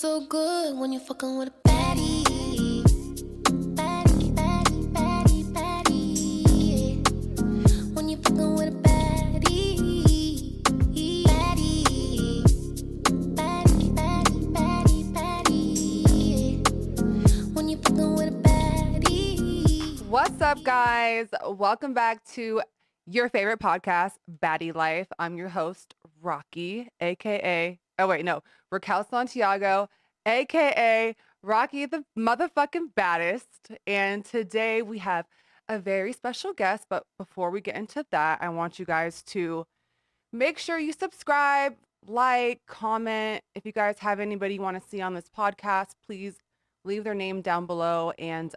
so good when you're fucking with a baddie. Baddie, baddie, baddie, baddie. When you're fucking with a baddie. Baddie. Baddie, baddie, baddie, baddie. When you're fucking with a baddie. What's up, guys? Welcome back to your favorite podcast, Baddy Lyfe. I'm your host, Rocky, aka Raquel Santiago, aka Rocky the motherfucking baddest. And today we have a very special guest. But before we get into that, I want you guys to make sure you subscribe, like, comment. If you guys have anybody you want to see on this podcast, please leave their name down below. And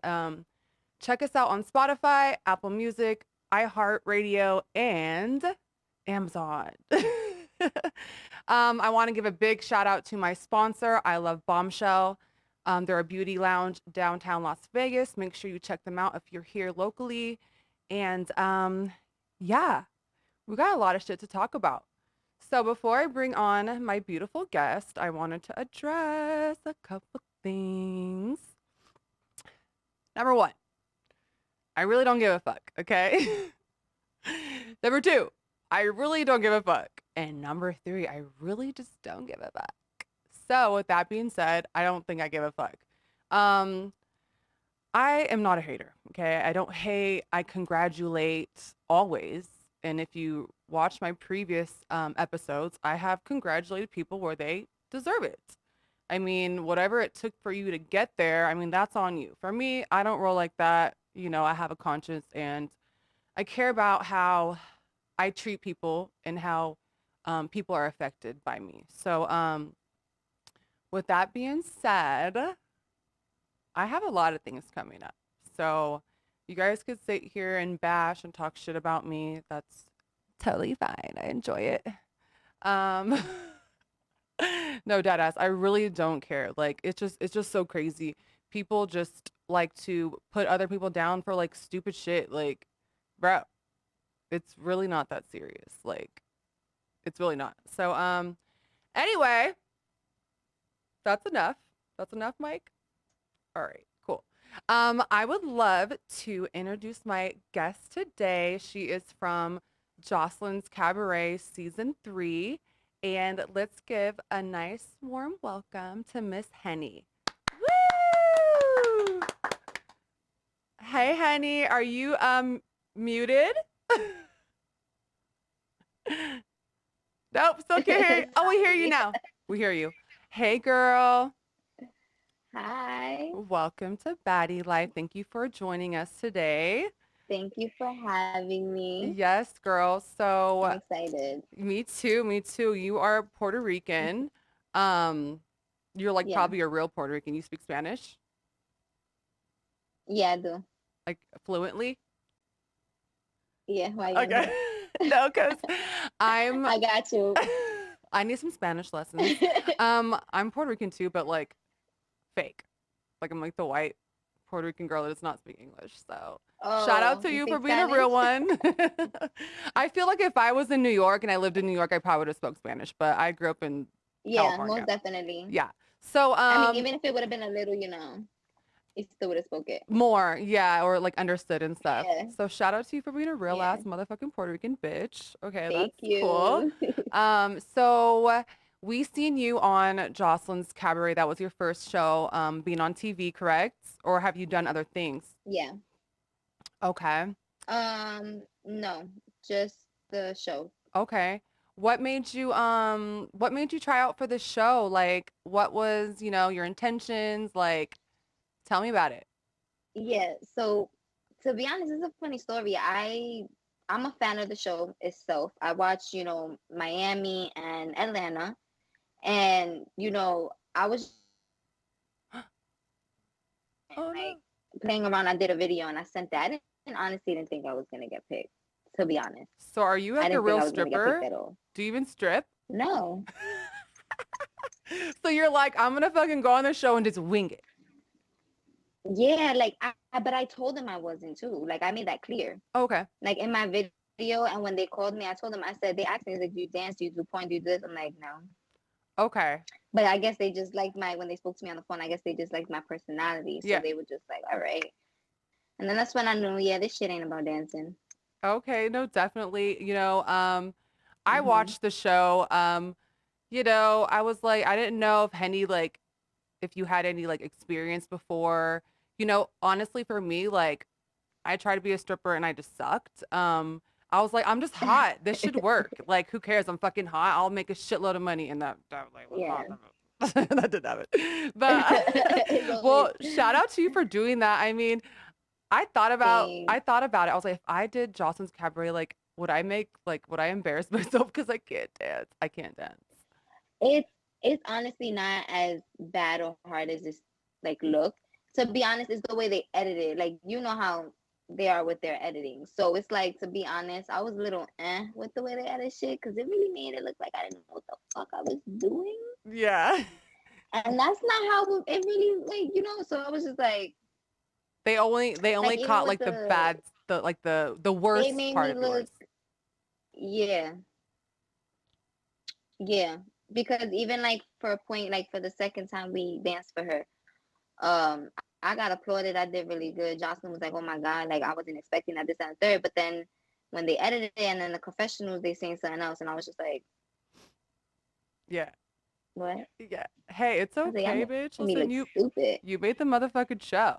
check us out on Spotify, Apple Music, iHeartRadio, and Amazon. I want to give a big shout out to my sponsor. I love Bombshell. They're a beauty lounge downtown Las Vegas. Make sure you check them out if you're here locally. And yeah, we got a lot of shit to talk about. So before I bring on my beautiful guest, I wanted to address a couple things. Number one, I really don't give a fuck, okay? Number two, I really don't give a fuck. And number three, I really just don't give a fuck. So with that being said, I don't think I give a fuck. I am not a hater, okay? I don't hate. I congratulate always. And if you watch my previous episodes, I have congratulated people where they deserve it. I mean, whatever it took for you to get there, I mean, that's on you. For me, I don't roll like that. You know, I have a conscience and I care about how I treat people and how people are affected by me. So with that being said, I have a lot of things coming up. So you guys could sit here and bash and talk shit about me. That's totally fine. I enjoy it. No, deadass, I really don't care. Like, it's just so crazy. People just like to put other people down for like stupid shit. Like, bro, it's really not that serious. Like, it's really not. So, anyway, that's enough. That's enough, Mike. All right, cool. I would love to introduce my guest today. She is from Joselines Cabaret season 3. And let's give a nice warm welcome to Miss Henny. Woo! Hey, Henny, are you muted? Nope, still can't hear you. Oh, we hear you now. We hear you. Hey, girl. Hi. Welcome to Baddy Lyfe. Thank you for joining us today. Thank you for having me. Yes, girl. So I'm excited. Me too. You are Puerto Rican. You're like probably a real Puerto Rican. You speak Spanish? Yeah, I do. Like fluently? Yeah, why you okay. No, because I got you. I need some Spanish lessons. I'm Puerto Rican too, but like fake. Like I'm like the white Puerto Rican girl that does not speak English. So shout out to you for being Spanish? A real one. I feel like if I was in New York and I lived in New York, I probably would have spoke Spanish, but I grew up in California. Most definitely. Yeah. So I mean, even if it would have been a little, you still would have spoke it. More, yeah, or like understood and stuff. Yeah. So shout out to you for being a real ass motherfucking Puerto Rican bitch. Okay, Thank that's you. Cool. So we seen you on Joselines Cabaret. That was your first show, being on TV, correct? Or have you done other things? Yeah. Okay. No, just the show. Okay. What made you try out for the show? Like, what was, your intentions? Like, tell me about it. Yeah, so to be honest, it's a funny story. I'm a fan of the show itself. I watch, Miami and Atlanta. And, I was playing around. I did a video and I sent that. I honestly didn't think I was going to get picked, to be honest. So are you like a real stripper? Do you even strip? No. So you're like, I'm going to fucking go on the show and just wing it. Yeah, like, but I told them I wasn't too. Like, I made that clear. Okay. Like, in my video, and when they called me, I told them, I said, they asked me, like, do you dance? Do you do porn? Do you do this? I'm like, no. Okay. But I guess they just liked when they spoke to me on the phone, I guess they just liked my personality. So Yeah. they were just like, all right. And then that's when I knew, yeah, this shit ain't about dancing. Okay. No, definitely. I Hmm. watched the show. I was like, I didn't know if Henny, like, if you had any like experience before. Honestly, for me, like, I tried to be a stripper and I just sucked. I was like, I'm just hot. This should work. Like, who cares? I'm fucking hot. I'll make a shitload of money, and that like was Yeah. not that didn't happen. But It's always well, shout out to you for doing that. I mean, thing. I thought about it. I was like, if I did Jocelyn's Cabaret, like, would I embarrass myself because I can't dance? I can't dance. It's it's honestly not as bad or hard as this like look. To be honest, it's the way they edit it. Like you know how they are with their editing. So it's like, to be honest, I was a little with the way they edit shit because it really made it look like I didn't know what the fuck I was doing. Yeah. And that's not how it really, so I was just They only even caught with like the they worst made part me of look, yours. yeah, yeah. Because even like for a point, like for the second time we danced for her, I got applauded. I did really good. Jocelyn was like, "Oh my god!" Like I wasn't expecting that, this and the third. But then when they edited it, and then the confessionals, they saying something else, and I was just like, Yeah. "What?" Yeah. Hey, it's I was like, "I okay, made bitch. me Listen, look stupid." you made the motherfucking show.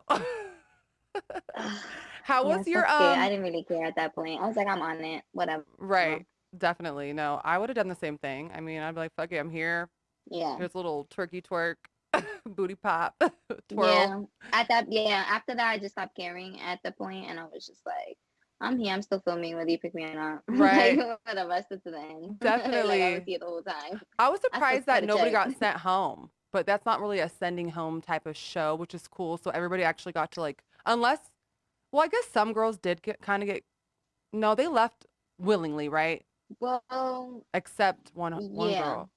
How Yeah, was your fuck it. I didn't really care at that point. I was like, "I'm on it. Whatever." right? Definitely. No, I would have done the same thing. I mean, I'd be like, fuck it, I'm here. Yeah, Here's a little turkey twerk, booty pop, twirl. yeah. At that, yeah. After that, I just stopped caring at the point, and I was just like, "I'm here. I'm still filming, whether you pick me or not." Like Right. whatever. I stood to the end. Like I was Definitely. here the whole time. I was I still surprised that cut a nobody check. got sent home, but that's not really a sending home type of show, which is cool. So everybody actually got to like, unless, well, I guess some girls did get, no, they left willingly, right? Well, Except one yeah. girl.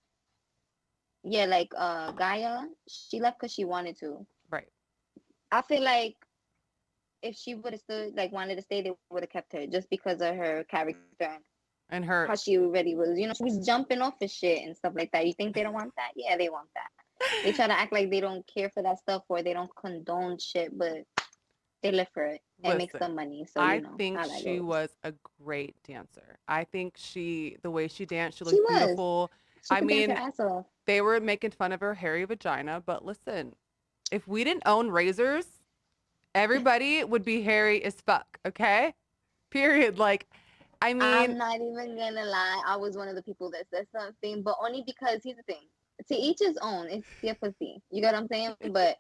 Yeah, like Gaia, she left because she wanted to. Right. I feel like if she would have stood, like wanted to stay, they would have kept her just because of her character and And how her, she already was. She was jumping off of shit and stuff like that. You think they don't want that? Yeah, they want that. They try to act like they don't care for that stuff or they don't condone shit, but they live for it and make listen, some money. So you I know think how that she goes. was a great dancer. I think the way she danced, she She looked was. beautiful. She I could dance her mean, ass off. they were making fun of her hairy vagina, but listen, if we didn't own razors, everybody would be hairy as fuck, okay? Period. Like, I mean, I'm not even gonna lie. I was one of the people that said something, but only because here's the thing. To each his own. It's your pussy. You get what I'm saying? But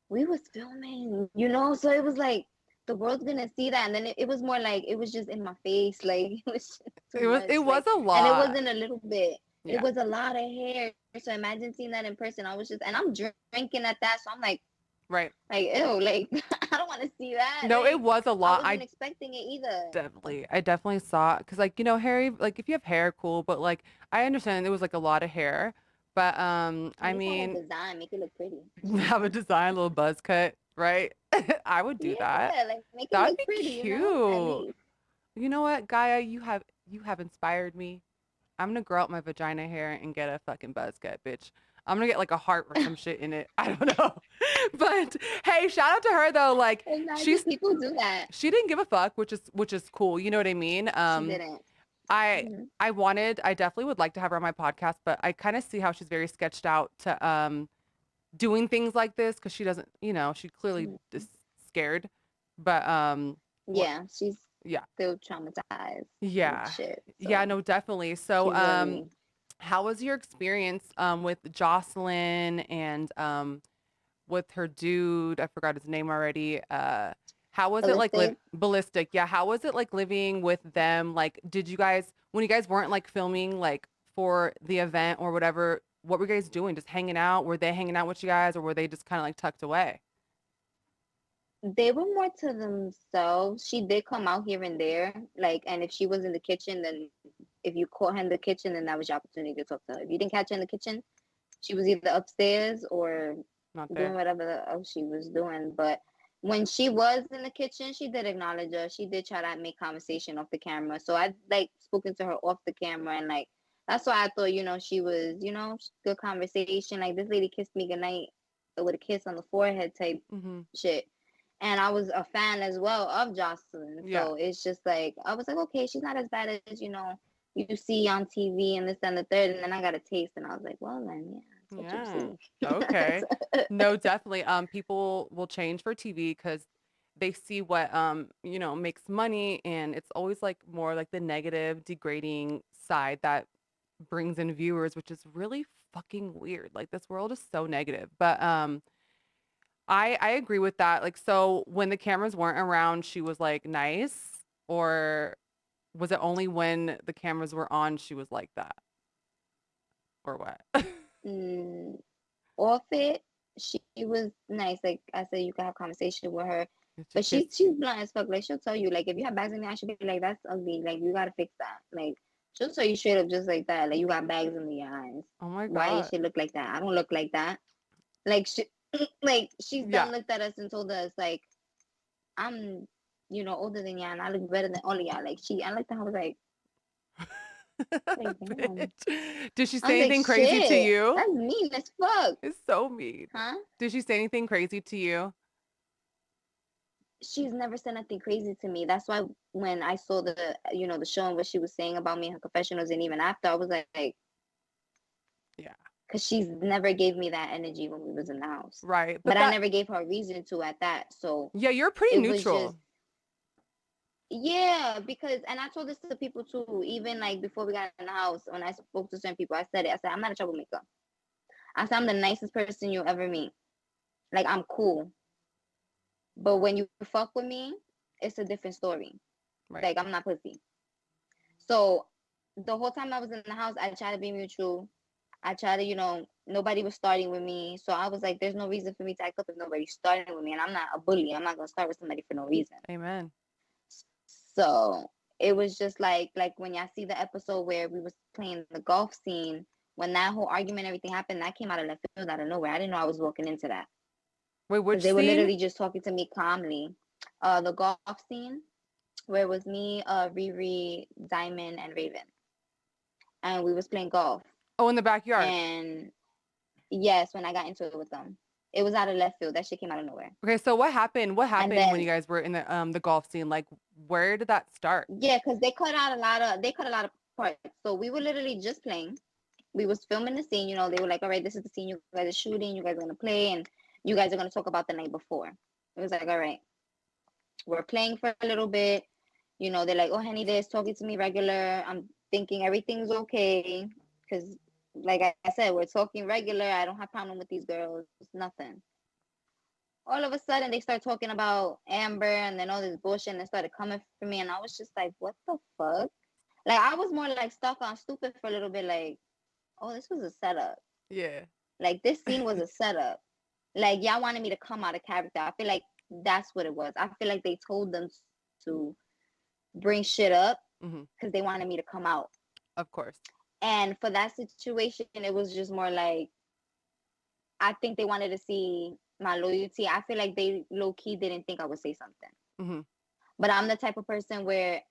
we was filming, so it was like the world's gonna see that, and then it was more like it was just in my face, like it was just too it much, was like, a and it lot. wasn't a little bit. It Yeah. was a lot of hair. So imagine seeing that in person. I was just, and I'm drinking at that, so I'm Right. like ew, like I don't want to see that. No, it Like was a I lot. wasn't expecting it either. I definitely saw it because, like, hairy, like, if you have hair, cool, but like, I understand it was like a lot of hair, but At I least have a mean, design, make it look pretty. have a design, a little buzz cut, right? I would do that. Yeah, like make it That would look be pretty, at cute. least. You know what, Gaia, you have inspired me. I'm gonna grow out my vagina hair and get a fucking buzz cut, bitch. I'm gonna get like a heart or some shit in it. I don't know. But hey, shout out to her though. Like, Imagine she's people do that. she didn't give a fuck, which is cool. You know what I mean? She didn't. I Hmm. I definitely would like to have her on my podcast, but I kind of see how she's very sketched out to doing things like this because she doesn't, she clearly is scared. But what Yeah, she's yeah. still traumatized with Yeah. shit. Yeah, So no, definitely. So she's really. how was your experience with Jocelyn and with her dude? I forgot his name already. How was it like live Ballistic. ballistic? Yeah, how was it like living with them? Like, did you guys when you guys weren't like filming like for the event or whatever, what were you guys doing? Just hanging out? Were they hanging out with you guys or were they just kind of like tucked away? They were more to themselves. She did come out here and there, like, and if she was in the kitchen, then if you caught her in the kitchen, then that was your opportunity to talk to her. If you didn't catch her in the kitchen, she was either upstairs or Not doing there. whatever else she was doing. But when she was in the kitchen, she did acknowledge her. She did try to make conversation off the camera. So I like spoken to her off the camera and like That's why I thought, she was, good conversation. Like this lady kissed me goodnight with a kiss on the forehead type Mm-hmm. shit. And I was a fan as well of Jocelyn. Yeah. So it's just like, I was like, okay, she's not as bad as, you see on TV and this and the third. And then I got a taste and I was like, well, then, yeah, that's what you Yeah. see. Okay. No, definitely. People will change for TV because they see what makes money, and it's always like more like the negative, degrading side that brings in viewers, which is really fucking weird. Like this world is so negative. But I agree with that. Like, so when the cameras weren't around, she was like nice, or was it only when the cameras were on she was like that, or what? mm, Off it, she was nice. Like I said, you could have conversation with her. Did she But kiss she's blunt as fuck. Like she'll tell you, like if you have bags in the eye, she'll be like, "That's ugly. Like you gotta fix that." Like she'll tell you straight up just like that. Like you got bags in your eyes. Oh my Why your God. shit look like that? I don't look like that. Like she, like she's Yeah. done looked at us and told us like, "I'm, older than y'all and I look better than all of y'all." Like I looked at her, I was like, damn. Bitch. Did she I was say like, anything crazy to shit, you? that's mean as fuck, It's so mean. huh? Did she say anything crazy to you? She's never said nothing crazy to me. That's why when I saw the show and what she was saying about me in her confessionals and even after, I was like, Yeah. because she's never gave me that energy when we was in the house. Right. But I that, never gave her a reason to at that. So yeah, you're pretty it was just, neutral. yeah, because, and I told this to people too, even like before we got in the house, when I spoke to certain people, I said it. I said, I'm not a troublemaker. I said, I'm the nicest person you'll ever meet. Like, I'm cool. But when you fuck with me, it's a different story. Right. Like, I'm not pussy. So the whole time I was in the house, I tried to be mutual. I tried to, nobody was starting with me. So I was like, there's no reason for me to act up if nobody's starting with me. And I'm not a bully. I'm not going to start with somebody for no reason. Amen. So it was just like when y'all see the episode where we was playing the golf scene, when that whole argument, everything happened, that came out of left field, out of nowhere. I didn't know I was walking into that. Wait, which Because they were scene? literally just talking to me calmly. The golf scene where it was me, ReRe, Diamond, and Raven. And we was playing golf. Oh, in the backyard. And yes, when I got into it with them. It was out of left field. That shit came out of nowhere. Okay, so what happened? What happened then, when you guys were in the golf scene? Like, where did that start? Yeah, because they cut a lot of parts. So we were literally just playing. We was filming the scene, they were like, all right, this is the scene you guys are shooting, you guys are gonna play, and you guys are gonna talk about the night before. It was like, all right, we're playing for a little bit, they're like, oh, Henny, this talking to me regular. I'm thinking everything's okay, because like I said, we're talking regular. I don't have problem with these girls, nothing. All of a sudden they start talking about Amber and then all this bullshit, and they started coming for me, and I was just like, what the fuck? Like I was more like stuck on stupid for a little bit, like, oh, this was a setup. Yeah. Like this scene was a setup. Like y'all wanted me to come out of character. I feel like that's what it was. I feel like they told them to bring shit up because they wanted me to come out. Of course. And for that situation, it was just more like, I think they wanted to see my loyalty. I feel like they low key didn't think I would say something. But I'm the type of person where,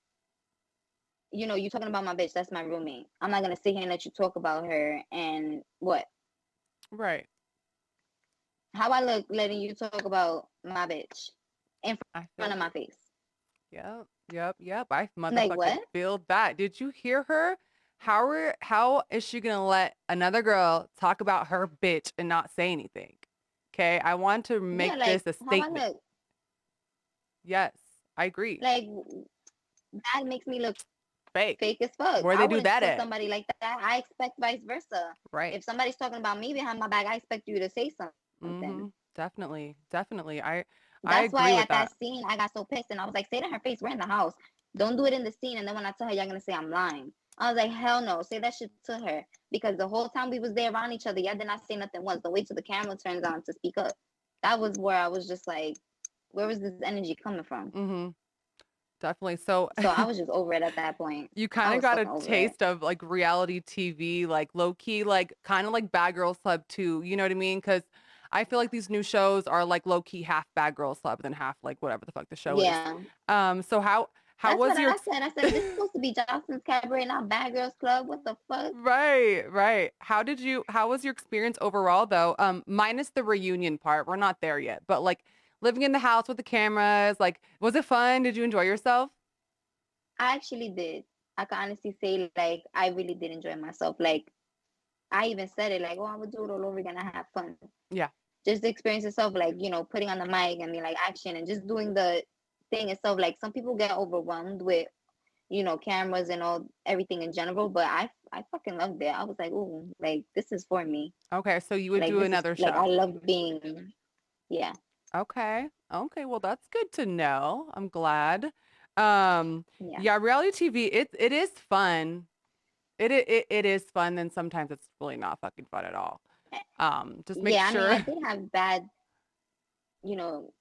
you talking about my bitch, that's my roommate. I'm not gonna sit here and let you talk about her and what. Right. How I look letting you talk about my bitch in front of my face. Yep. I Like motherfucking what? feel that. Did you hear her? How is she gonna let another girl talk about her bitch and not say anything? Okay, I want to make this a statement. How I look? Yes, I agree. Like that makes me look fake as fuck. Where they do wouldn't that tell at? somebody like that. I expect vice versa. Right. If somebody's talking about me behind my back, I expect you to say something. Definitely. I That's agree why with at that scene I got so pissed and I was like, say to her face, we're in the house. Don't do it in the scene. And then when I tell her, y'all gonna say I'm lying. I was like, hell no, say that shit to her. Because the whole time we was there around each other, y'all did not say nothing once. Don't wait till the camera turns on to speak up. That was where I was just like, where was this energy coming from? Definitely. So I was just over it at that point. You kind of got a taste of like reality TV, like low key, like kind of like Bad Girls Club too. You know what I mean? Because I feel like these new shows are like low key half Bad Girls Club and half like whatever the fuck the show is. So How That's was what your I said. I said this is supposed to be Joselines Cabaret, not Bad Girls Club. What the fuck? Right. How was your experience overall though? Minus the reunion part. We're not there yet. But like living in the house with the cameras, like was it fun? Did you enjoy yourself? I actually did. I can honestly say, like, I really did enjoy myself. Like, I even said it, like, oh, I would do it all over again. I have fun. Yeah. Just the experience itself, like, putting on the mic and being like action and just doing the thing itself. Like, some people get overwhelmed with, cameras and all everything in general, but I fucking loved it. I was like, oh, like, this is for me. Okay, so you would Like, do this is another like, I show. love being, yeah, Okay. Okay, well that's good to know. I'm glad. yeah. Yeah, reality TV, it is fun. It is fun, and sometimes it's really not fucking fun at all. Just make Yeah, I mean, I sure. did have bad, you know,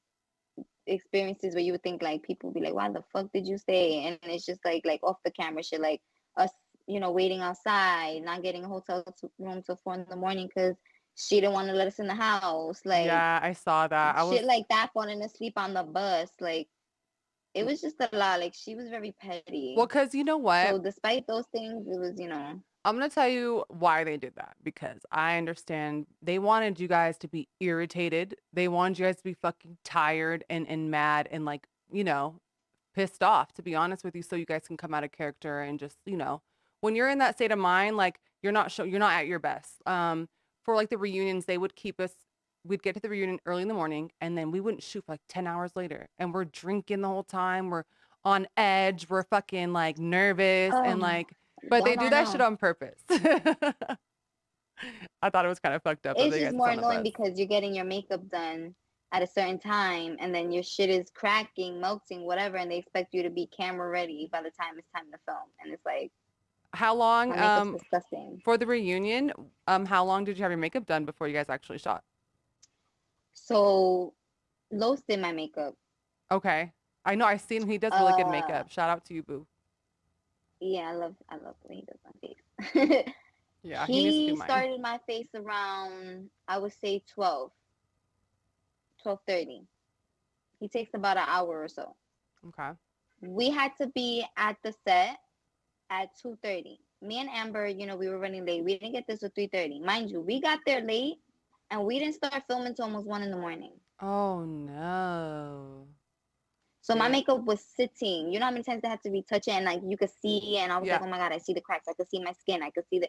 experiences where you would think like people would be like, why the fuck did you stay? And it's just like off the camera shit, like us, waiting outside, not getting a hotel room till 4 in the morning because she didn't want to let us in the house, like Yeah, I saw that. I was shit like that, falling asleep on the bus, like it was just a lot. Like she was very well, petty. because you know what? So despite those things, it was. I'm gonna tell you why they did that because I understand they wanted you guys to be irritated. They wanted you guys to be fucking tired and mad and like, pissed off, to be honest with you, so you guys can come out of character and just, when you're in that state of mind, like you're not at your best. For like the reunions, they would keep us we'd get to the reunion early in the morning and then we wouldn't shoot for like 10 hours later. And we're drinking the whole time. We're on edge. We're fucking like nervous and Oh, like but they don't do I that shit know? on purpose. I thought it was kind of fucked up that It's they just guys was more on the annoying bus. because you're getting your makeup done at a certain time and then your shit is cracking, melting, whatever, and they expect you to be camera ready by the time it's time to film. And it's like How long my makeup's disgusting. for the reunion, how long did you have your makeup done before you guys actually shot? So Los did my makeup. Okay. I know I've seen he does really good Uh makeup. Shout out to you, boo. yeah, I love the way he does my face. Yeah, he needs to do He mine. started my face around, I would say 12:30. He takes about an hour or so. Okay. We had to be at the set at 2:30. Me and Amber, we were running late. We didn't get this till 3:30. Mind you, we got there late and we didn't start filming till almost 1 in the morning. Oh no. So my Yeah. makeup was sitting. You know how many times they had to retouch it and like you could see and I was like, Yeah. oh my God, I see the cracks. I could see my skin. I could see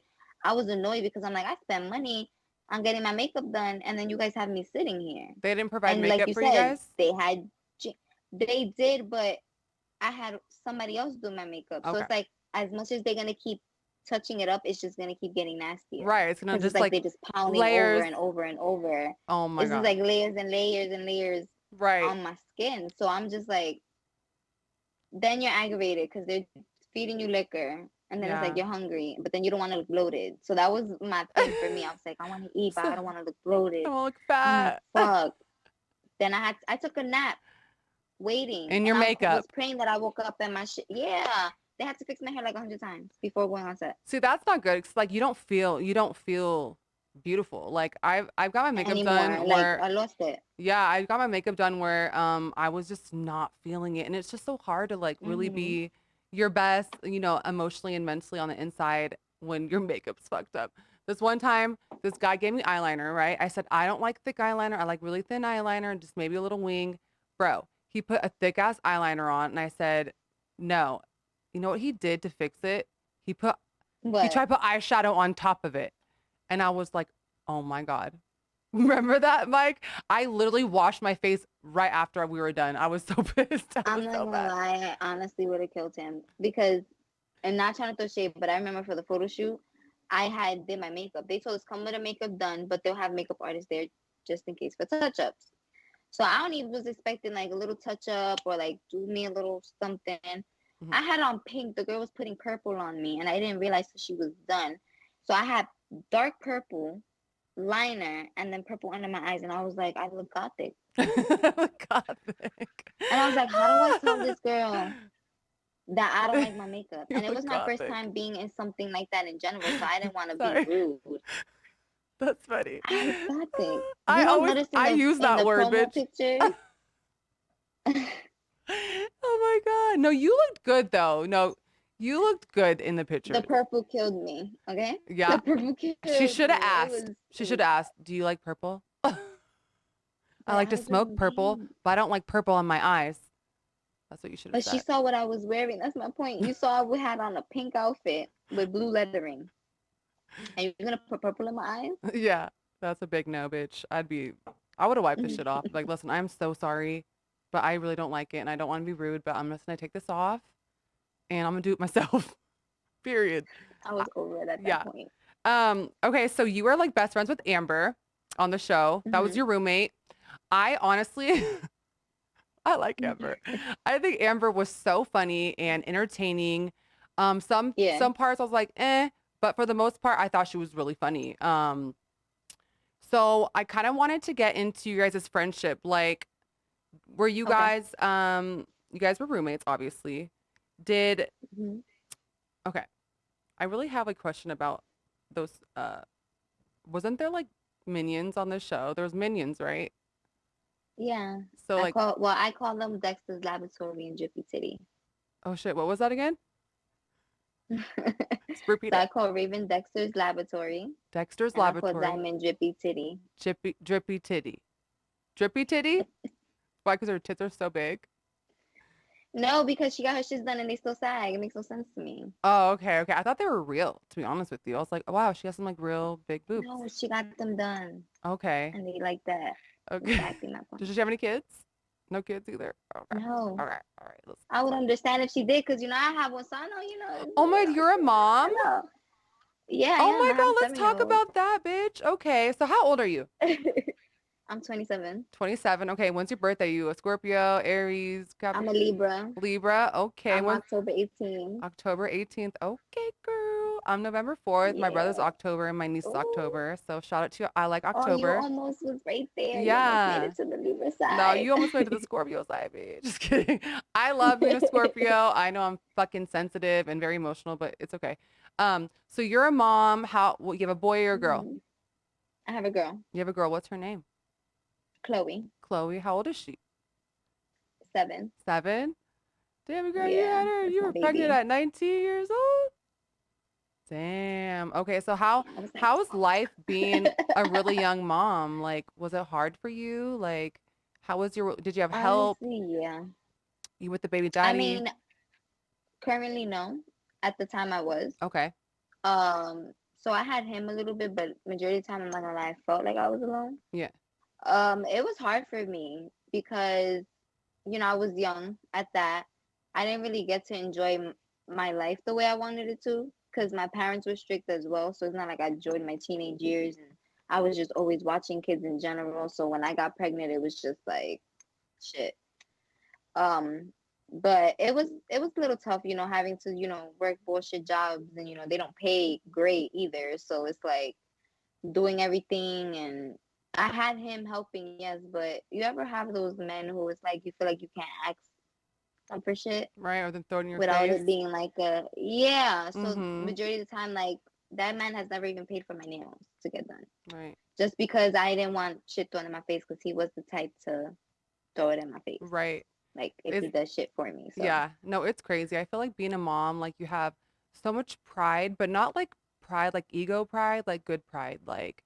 I was annoyed because I'm like, I spent money on getting my makeup done and then you guys have me sitting here. They didn't provide And like makeup you for you said, guys? they did, but I had somebody else do my makeup. So Okay. it's like as much as they're gonna keep touching it up, it's just gonna keep getting nastier. Right. It's gonna Because it's just like like they're just pounding over layers. and over and over. Oh my It's just God. like layers and layers and layers Right. on my skin. So I'm just like, then you're aggravated because they're feeding you liquor. And then it's like Yeah. you're hungry, but then you don't want to look bloated. So that was my thing for me. I was like, I want to eat, but So I don't want to look bloated. don't look I'm like, fat. fuck. Then I took a nap waiting, In and your I was makeup. praying that I woke up and my shit. Yeah, they had to fix my hair like 100 times before going on set See, that's not good. It's like you don't feel beautiful. Like I've got my makeup anymore. done Like where I lost it. yeah, I got my makeup done where I was just not feeling it. And it's just so hard to like really Hmm. be your best, emotionally and mentally on the inside when your makeup's fucked up. This one time, this guy gave me eyeliner, right? I said, I don't like thick eyeliner. I like really thin eyeliner, just maybe a little wing. Bro, he put a thick ass eyeliner on and I said, no. You know what he did to fix it? He But tried to put eyeshadow on top of it. And I was like, oh my God. Remember that, Mike? I literally washed my face right after we were done. I was so pissed. I I'm was not so gonna mad. lie, I honestly would have killed him because, and not trying to throw shade, but I remember for the photo shoot, I had did my makeup. They told us come with a makeup done, but they'll have makeup artists there just in case for touch ups. So I only was expecting like a little touch up or like do me a little something. Mhm. I had on pink. The girl was putting purple on me, and I didn't realize that she was done. So I had dark purple liner and then purple under my eyes, and I was like, I look gothic. Gothic. And I was like, how do I tell this girl that I don't like my makeup? You And it look was my first gothic. time being in something like that in general, so I didn't want to be Sorry. rude. That's funny. I look gothic. You I don't always notice I use in that the word, promo bitch. pictures. Oh Oh my God. No, you looked good though. No, you looked good in the picture. The purple killed me. Okay. Yeah. The purple killed She should have me. It asked. was She should have asked, do you like purple? I but like to I smoke didn't purple, mean. but I don't like purple on my eyes. That's what you should have But she said. saw what I was wearing. That's my point. You saw we had on a pink outfit with blue lettering. And you're gonna put purple in my eyes? Yeah, that's a big no, bitch. I would have wiped this shit off. Like, listen, I'm so sorry, but I really don't like it and I don't want to be rude, but I'm just gonna take this off and I'm gonna do it myself. Period. I was over it at that Yeah. point. Okay, so you were like best friends with Amber on the show. That was Hmm. your roommate. I honestly I like Amber. I think Amber was so funny and entertaining. Some Yeah. some parts I was like, but for the most part, I thought she was really funny. So I kind of wanted to get into you guys' friendship. Like, were you Okay. guys, you guys were roommates, obviously. Did, Hmm. okay. I really have a question about those, wasn't there like minions on the show? There was minions, right? Yeah. So like, I call them Dexter's Laboratory and Drippy Titty. oh shit, what was that again? Just repeat So it. I call Raven Dexter's Laboratory Dexter's and I call Laboratory, Diamond Drippy Titty. Drippy Titty. Drippy Titty? Why? Because her tits are so big? No, because she got her shit done and they still sag. It makes no sense to me. Oh, okay, okay. I thought they were real, to be honest with you. I was like, oh, wow, she has some like real big boobs. No, she got them done Okay, and they like that. okay. Exactly, not Does fun. she have any kids? No kids either. Okay, No. okay, all right. Let's. I would understand if she did, because I have one, so I know, Oh my, you're a mom? I know. Yeah, I Oh am. my I have God, a let's talk 7-year-old. about that, bitch. Okay, so how old are you? I'm 27. 27. Okay, when's your birthday? You a Scorpio, Aries, I'm a Libra. Libra? Okay, I'm when? October 18th. October 18th. Okay, girl. I'm November 4th. My brother's Yeah. October and my niece is Ooh. October. So shout out to you. I like Oh, you October. almost was right there. You almost made Yeah. it to the Libra No, side. you almost made it to the Scorpio side, bitch. Just kidding. I love being a Scorpio. I know I'm fucking sensitive and very emotional, but it's okay. So you're a mom. Well, you have a boy or a girl? Mhm. I have a girl, You have a girl. What's her name? Chloe, Chloe. How old is she? 7. 7? Damn, girl, you Yeah, had her. that's You my were pregnant baby. at 19 years old? Damn. Okay, so I was like, how's life being a really young mom? Like, was it hard for you? Like, did you have help? honestly, yeah. You with the baby I daddy? mean, currently, no. At the time, I was. Okay. So I had him a little bit, but majority of the time, I'm not gonna lie, I felt like I was alone. Yeah. It was hard for me because, I was young at that. I didn't really get to enjoy my life the way I wanted it to because my parents were strict as well. So it's not like I enjoyed my teenage years and I was just always watching kids in general. So when I got pregnant, it was just like shit. Um, but it was a little tough, having to, work bullshit jobs and they don't pay great either. So it's like doing everything and I had him helping, yes, but you ever have those men who it's like you feel like you can't ask them for shit Right, or then throw it in your without face. it being like so Mm-hmm. majority of the time, like that man has never even paid for my nails to get done. Right. Just because I didn't want shit thrown in my face because he was the type to throw it in my face. Right. Like if It's he does shit for me. So Yeah. No, it's crazy. I feel like being a mom, like you have so much pride, but not like pride, like ego pride, like good pride. Like,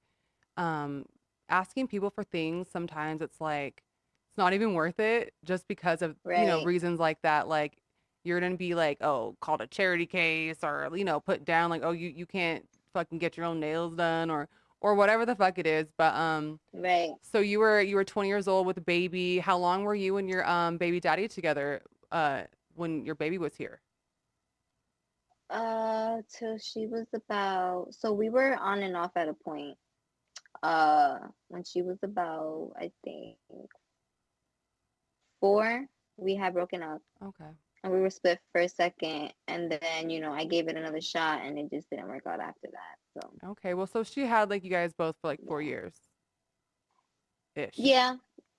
um, asking people for things, sometimes it's like it's not even worth it just because of, right. reasons like that. Like you're gonna be like, oh, called a charity case or, put down like, oh, you can't fucking get your own nails done or whatever the fuck it is. But Right. so you were 20 years old with a baby. How long were you and your baby daddy together when your baby was here? Till she was about, so we were on and off at a point. When she was about, I think 4, we had broken up Okay. and we were split for a second, and then I gave it another shot and it just didn't work out after that. So Okay. Well, so she had like you guys both for like 4 years ish. yeah,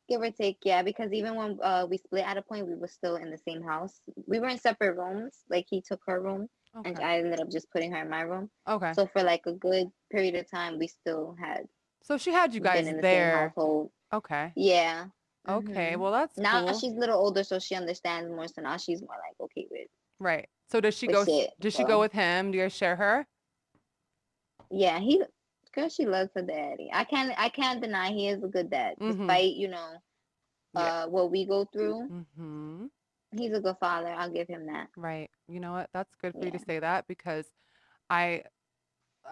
give or take, yeah, because even when we split at a point, we were still in the same house. We were in separate rooms. Like he took her room and Okay. I ended up just putting her in my room. Okay. So for like a good period of time, we still had So she had you been guys in the same there. household. Okay. Yeah. Okay, well that's Now cool. she's a little older, so she understands more. So now she's more like okay Right. So does she with go? shit. Does she go So with him? Do you guys share her? yeah, girl, she loves her daddy. I can't deny he is a good dad, Mm-hmm. despite Yeah. what we go through. Mm-hmm. He's a good father. I'll give him that. Right. You know what? That's good for you to Yeah, say that because I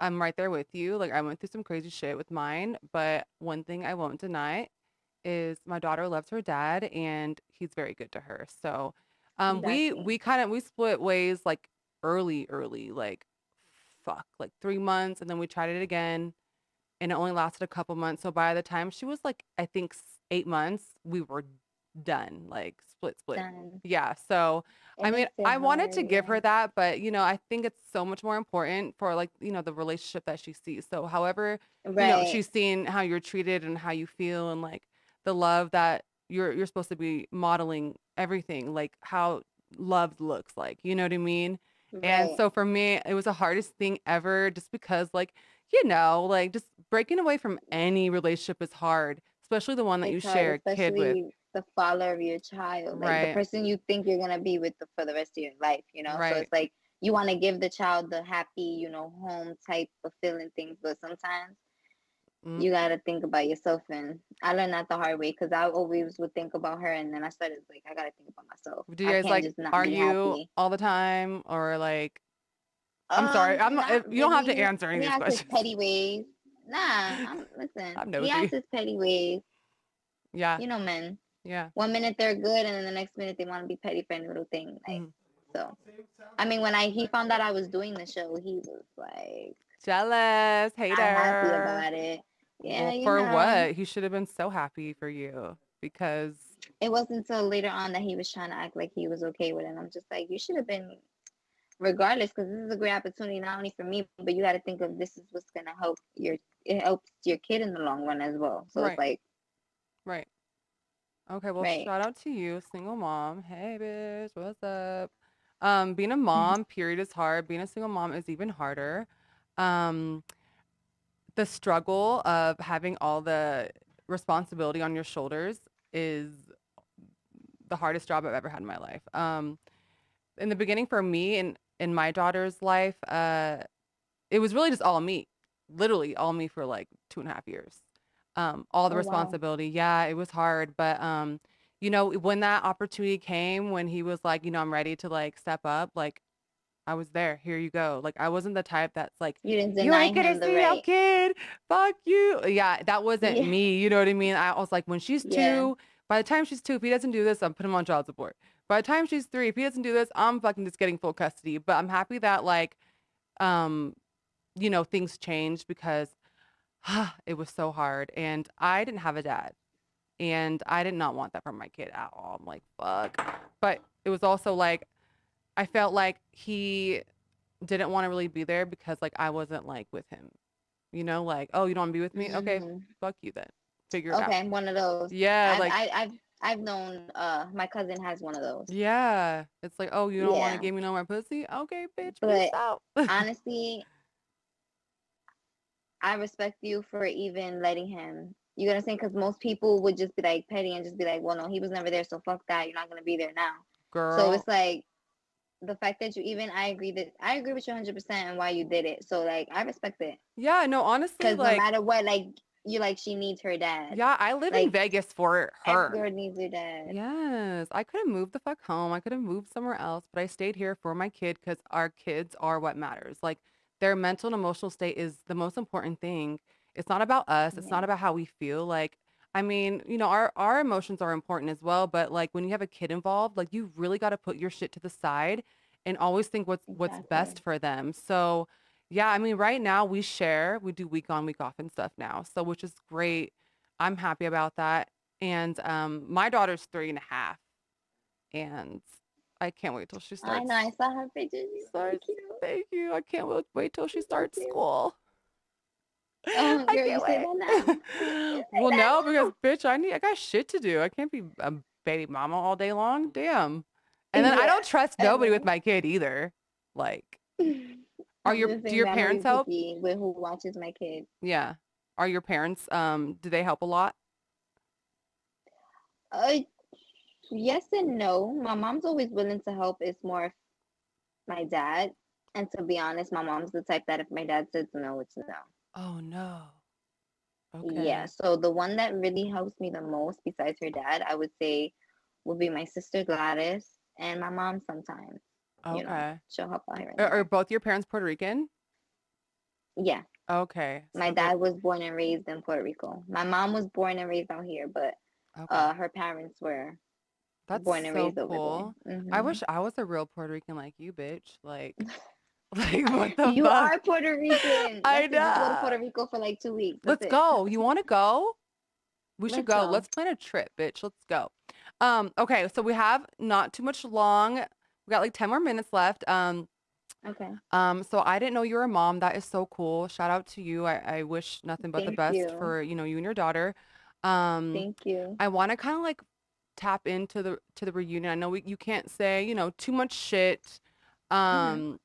I'm right there with you. Like I went through some crazy shit with mine, but one thing I won't deny is my daughter loves her dad and he's very good to her. So exactly. we split ways like early, like like 3 months, and then we tried it again and it only lasted a couple months. So by the time she was like, I think 8 months, we were done, like split. Done. Yeah. So, It I mean, makes it I wanted hard. to give Yeah. her that, but I think it's so much more important for like, the relationship that she sees. So, however, Right. she's seeing how you're treated and how you feel and like the love that you're supposed to be modeling everything, like how love looks like, you know what I mean? And Right. so for me, it was the hardest thing ever just because like like just breaking away from any relationship is hard, especially the one that you It's hard, share a kid with. especially the father of your child, like the Right, person you think you're gonna be with for the rest of your life. So right. it's like you want to give the child the happy, home type of feeling things, but sometimes Mm. you gotta think about yourself. And I learned that the hard way because I always would think about her, and then I started like I gotta think about myself. Do you I guys can't like just not be argue happy. all the time or like, I'm sorry, I'm not, Not you don't have to really. answer any of He these has his questions. petty ways. Nah, listen. I'm He has nosy. his petty ways. Yeah, Men. yeah. 1 minute they're good, and then the next minute they want to be petty for any little thing. Like Mhm. so. I mean, when he found out I was doing the show, he was like Jealous, not happy hater. about it. Yeah, Well, you for know. what? He should have been so happy for you because, It wasn't until later on that he was trying to act like he was okay with it. And I'm just like, you should have been, regardless, because this is a great opportunity not only for me, but you got to think of this is what's gonna help it helps your kid in the long run as well. So it's right, like, right. Okay, well, right, shout out to you, single mom. Hey, bitch, what's up? Being a mom, period, is hard. Being a single mom is even harder. Um, the struggle of having all the responsibility on your shoulders is the hardest job I've ever had in my life. In the beginning, for me and in my daughter's life, it was really just all me, literally all me for like 2.5 years. All the oh wow, responsibility. Yeah, it was hard, but when that opportunity came, when he was like, I'm ready to like step up, like I was there. Here you go. Like I wasn't the type that's like, you didn't you deny ain't gonna him the see no right. kid. Fuck you. Yeah, that wasn't Yeah, me. You know what I mean? I was like, when she's yeah, 2, by the time she's 2, if he doesn't do this, I'm putting him on child support. By the time she's 3, if he doesn't do this, I'm fucking just getting full custody. But I'm happy that like, um, things changed because it was so hard. And I didn't have a dad. And I did not want that for my kid at all. I'm like, fuck. But it was also like, I felt like he didn't want to really be there because like I wasn't like with him. Like, oh, you don't want to be with me? Okay, hmm fuck you then. Figure it out. okay, one of those. Yeah, like I've known. My cousin has one of those. yeah. It's like, oh, you don't want to Yeah, give me no more pussy? Okay, bitch, peace but out. honestly, I respect you for even letting him. You know what I'm saying? Because most people would just be like petty and just be like, well, no, he was never there, so fuck that. You're not gonna be there now. So Girl. it's like the fact that I agree with you 100% and why you did it. So like I respect it Yeah, no, honestly, because no like, matter what, like you like she needs her dad. yeah, I live in Like Vegas for every her. girl needs her dad. Yes, I could have moved the fuck home. I could have moved somewhere else, but I stayed here for my kid because our kids are what matters. Like their mental and emotional state is the most important thing. It's not about us. It's Yeah, not about how we feel. Like, I mean, our emotions are important as well, but like when you have a kid involved, like you really got to put your shit to the side and always think what's best exactly. for them. So, yeah, I mean, right now we do week on, week off and stuff now. So, which is great. I'm happy about that. And my daughter's 3.5, and I can't wait till she I starts. know. I saw her pictures. She's so Starts. cute. Thank you. I can't wait till she She's so starts cute. school. Oh, I girl, you can't say that now. wait. You say Well, that no, because now. bitch, I got shit to do. I can't be a baby mama all day long. Damn. And then I Yeah, don't trust and nobody with then my kid either. Like, I'm just do saying your that I know parents you're help? picky with who watches my kid. Yeah. Are your parents do they help a lot? Uh, yes and no. My mom's always willing to help. It's more my dad. And to be honest, my mom's the type that if my dad says no, it's no. Oh no. Yeah. Okay. So the one that really helps me the most, besides her dad, I would say would be my sister Gladys and my mom sometimes. Okay. She'll help out here and Are there. both your parents Puerto Rican? Yeah. Okay. My So they dad was born and raised in Puerto Rico. My mom was born and raised out here, but okay. her parents were That's born and so raised over cool. there. I wish I was a real Puerto Rican like you, bitch. Like like what the You fuck? are Puerto Rican. I That's it. Just go to know. Puerto Rico for like 2 weeks. That's Let's it. go. You want to go? We should Let's go. go. Let's plan a trip, bitch. Let's go. Okay, so we have not too much long. We got like 10 more minutes left. Okay. So I didn't know you were a mom. That is so cool. Shout out to you. I wish nothing but the Thank best you. for, you and your daughter. Um, Thank you. I want to kind of like tap into the reunion. I know you can't say, too much shit. hmm Um,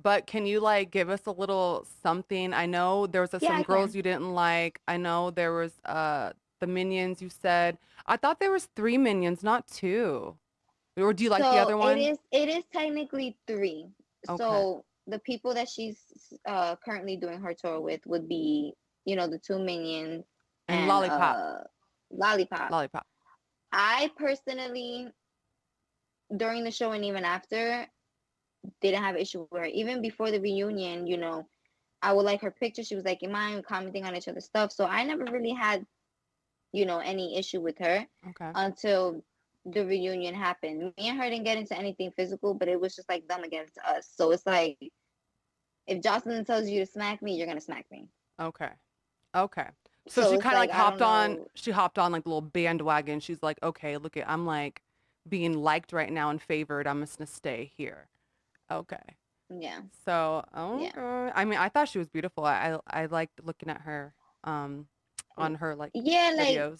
but can you like give us a little something? I know there was Yeah, some I girls can. you didn't like. I know there was the minions you said. I thought there was three minions, not two. Or do you like the So other it one? is. It is technically three. Okay. So the people that she's currently doing her tour with would be, the two minions And and Lollipop. Lollipop. Lollipop. I personally, during the show and even after, didn't have an issue with her. Even before the reunion, I would like her picture. She was like in mine, commenting on each other's stuff. So I never really had, any issue with her Okay. until the reunion happened. Me and her didn't get into anything physical, but it was just like them against us. So it's like if Jocelyn tells you to smack me, you're gonna smack me. Okay. Okay. So So she it's kind of like like I don't know. she hopped on like the little bandwagon. She's like, okay, look at, I'm like being liked right now and favored. I'm just gonna stay here. Okay. Yeah, So, yeah, okay. I mean, I thought she was beautiful. I liked looking at her, on her like yeah. Like, videos.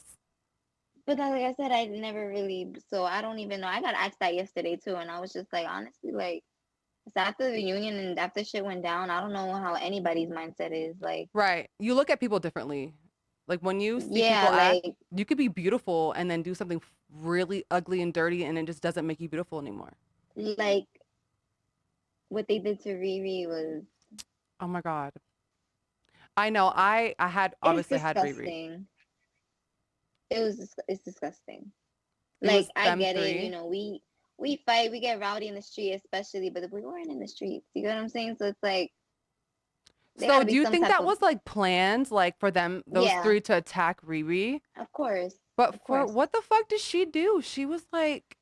but like I said, I never really. So I don't even know. I got asked that yesterday too, and I was just like, honestly, like, it's after the reunion and after shit went down. I don't know how anybody's mindset is. Like, Right. You look at people differently. Like when you see yeah, people act, like, you could be beautiful and then do something really ugly and dirty, and it just doesn't make you beautiful anymore. like what they did to ReRe was. Oh my God. I know. I had It's obviously had ReRe. disgusting. It's disgusting. It Like was I them get it, three. we fight, we get rowdy in the street, especially, but if we weren't in the streets, you get what I'm saying? So it's like there So gotta do be you some think type that of was like planned, like for them, those yeah, three to attack ReRe? of course, But of for course. what the fuck did she do? She was like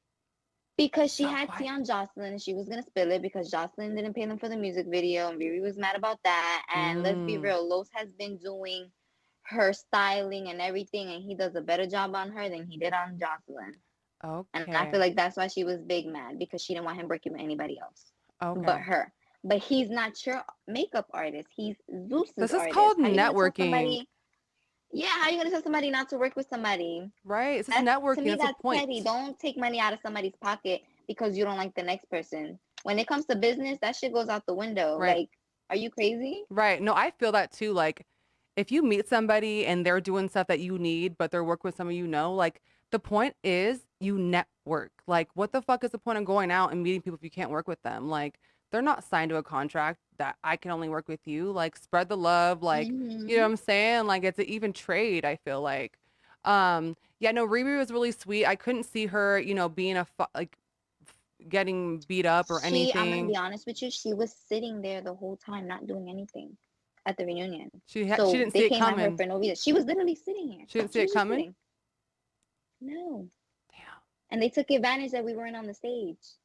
Because she so had tea quiet. on Jocelyn and she was gonna spill it because Jocelyn didn't pay them for the music video and Riri was mad about that. And let's be Mm, real, Los has been doing her styling and everything and he does a better job on her than he did on Jocelyn. And I feel okay. like that's why she was big mad because she didn't want him working with anybody else but Okay. her. But he's not your makeup artist. He's Zeus's This is artist. called How you gonna tell networking, somebody? Yeah, how you gonna tell somebody not to work with somebody? right? This is That's to networking. me, That's a that's petty. point. Don't take money out of somebody's pocket because you don't like the next person. When it comes to business, that shit goes out the window. Right. Like, are you crazy? Right. No, I feel that too. Like, if you meet somebody and they're doing stuff that you need, but they're working with someone like the point is you network. Like, what the fuck is the point of going out and meeting people if you can't work with them? Like, they're not signed to a contract that I can only work with you. Like, spread the love. Like, you know Mm-hmm. what I'm saying? Like, it's an even trade, I feel like. Yeah, no, Riri was really sweet. I couldn't see her, being like getting beat up or I'm gonna anything. be honest with you. She was sitting there the whole time, not doing anything at the reunion. She So didn't they see it came at her coming. for no reason. She was literally sitting here. She didn't see She it was just coming. sitting. No. Damn. And they took advantage that we weren't on the stage So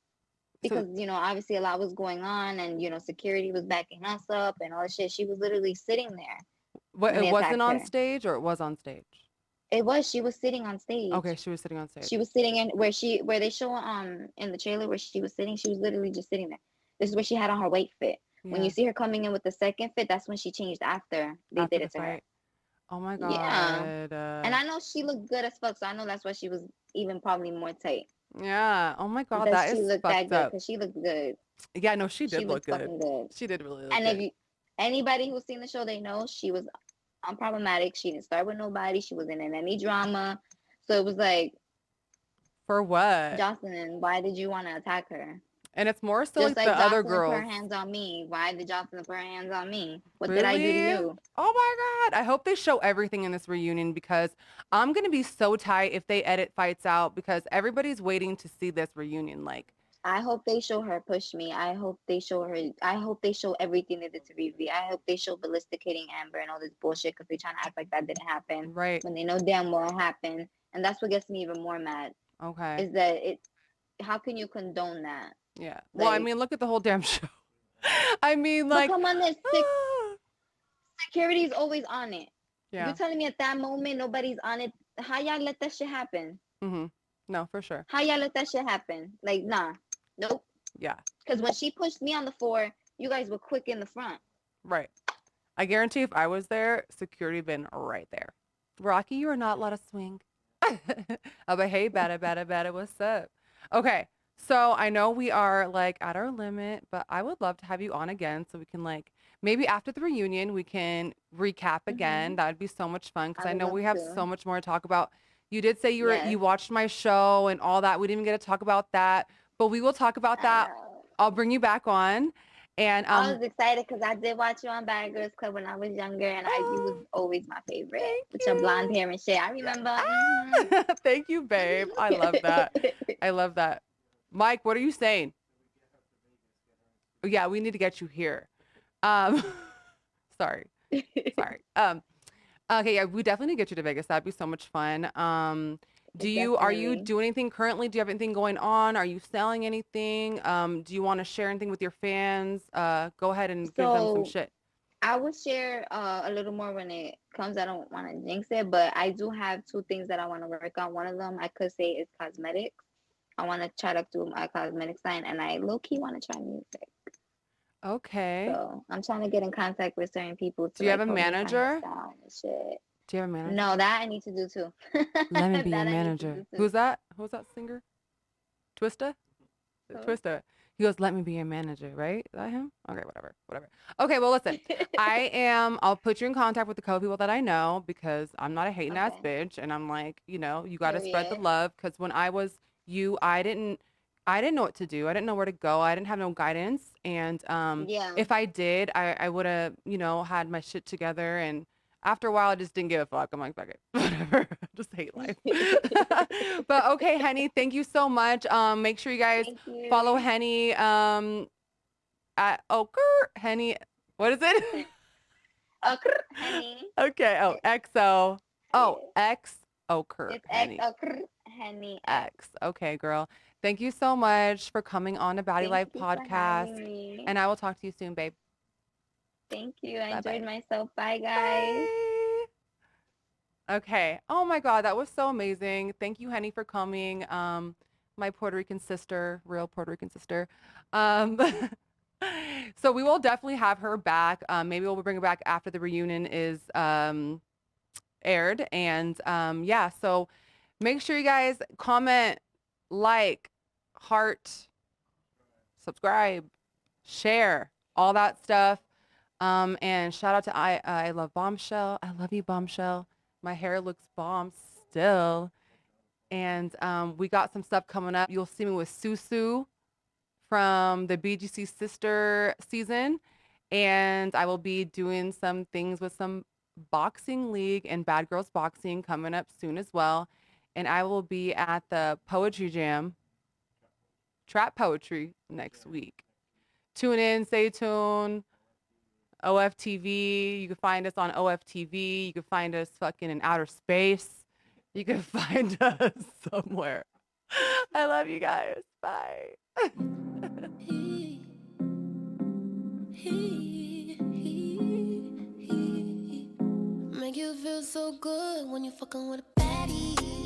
because, obviously a lot was going on and, security was backing us up and all this shit. She was literally sitting there what, when it they wasn't attacked on her. stage or it was on stage? She was sitting on Okay, stage. she was sitting on stage. She was sitting in where they show in the trailer where she was sitting, she was literally just sitting there. This is where she had on her white fit. When Yeah, you see her coming in with the second fit, that's when she changed after they after did the it to her. fight. Oh my Yeah. God. And I know she looked good as fuck, so I know that's why she was even probably more tight. Yeah. Oh my God, Because that she is looked that fucked good, up. because she looked good. Yeah, no, she She did look looked good. fucking good. She did really look And if good. you anybody who's seen the show, they know she was unproblematic. She didn't start with nobody. She wasn't in any drama. So it was like, For what? Jocelyn, why did you want to attack her? And it's more so Just like the like other Jocelyn put her girls. hands on me. Why did Jocelyn put her hands on me? What did I do to Really? you? Oh my God. I hope they show everything in this reunion because I'm going to be so tight if they edit fights out because everybody's waiting to see this reunion. Like, I hope they show her push me. I hope they show her. I hope they show everything they did to ReRe. I hope they show ballisticating Amber and all this bullshit because they're trying to act like that didn't happen right. when they know damn well it happened. And that's what gets me even more mad Okay. is that it. How can you condone that? Yeah. Well, I Like, mean, look at the whole damn show. I mean, but like, come on, this ah, security is always on it. yeah. You're telling me at that moment nobody's on it. How y'all let that shit happen? Mm-hmm. No, for sure. How y'all let that shit happen? Like, nah, nope. Yeah. Because when she pushed me on the floor, you guys were quick in the front. Right. I guarantee if I was there, security been right there. Rocky, you are not allowed to swing. I'll be, hey, Baddie, what's up? Okay. So I know we are like at our limit, but I would love to have you on again so we can like maybe after the reunion we can recap again. That would be so much fun because I would know love we have to. so much more to talk about. You did say you Yes. watched my show and all that. We didn't even get to talk about that, but we will talk about I that. know. I'll bring you back on. And I was excited because I did watch you on Bad Girls Club when I was younger, and you was always my favorite thank with your blonde you. hair and shit. I remember. Ah! Thank you, babe. I love that. I love that. Mike, what are you saying? Yeah, we need to get you here. Um, sorry. Okay, yeah, we definitely need to get you to Vegas. That'd be so much fun. Are you Definitely. doing anything currently? Do you have anything going on? Are you selling anything? Do you want to share anything with your fans? Go ahead and give them some So shit. I will share a little more when it comes. I don't want to jinx it, but I do have two things that I want to work on. One of them I could say is cosmetics. I want to try to do my cosmetic line, and I low key want to try music. Okay. So I'm trying to get in contact with certain people to Do you have like a help me find manager? my sound and shit. Do you have a manager? No, that I need to do too. Let me be your That I need to manager. do too. Who's that? Who's that singer? Twista? Who? Twista. He goes, let me be your manager, right? Is that him? Okay, whatever. Okay, well, listen, I'll put you in contact with the couple people that I know because I'm not a hating ass Okay. bitch. And I'm like, you got to spread the Period. love. Because when I was you, I didn't know what to do. I didn't know where to go. I didn't have no guidance. And Yeah. if I did, I would have, had my shit together. And after a while, I just didn't give a fuck. I'm like, fuck it, whatever. Just hate life. But okay, Henny, thank you so much. Make sure you guys Thank you. follow Henny at Henny. What is it? Henny. Okay. Oh, XO. Oh, X It's Henny. Henny X. Okay, girl. Thank you so much for coming on the Baddy Lyfe Thank you for having podcast. me. And I will talk to you soon, babe. Thank you. I Bye-bye. enjoyed myself. Bye, guys. Bye. Okay. Oh my God, that was so amazing. Thank you, Henny, for coming. My Puerto Rican sister, real Puerto Rican sister. Um, so we will definitely have her back. Maybe we'll bring her back after the reunion is aired. And yeah, so make sure you guys comment, like, heart, subscribe, share, all that stuff. And shout out to I love Bombshell. I love you, Bombshell. My hair looks bomb still. And we got some stuff coming up. You'll see me with Susu from the BGC Sister season. And I will be doing some things with some boxing league and Bad Girls Boxing coming up soon as well. And I will be at the Poetry Jam, Trap Poetry, next week. Tune in, stay tuned. OFTV. You can find us on OFTV. You can find us fucking in outer space. You can find us somewhere. I love you guys. Bye. Make you feel so good when you fucking with a baddie.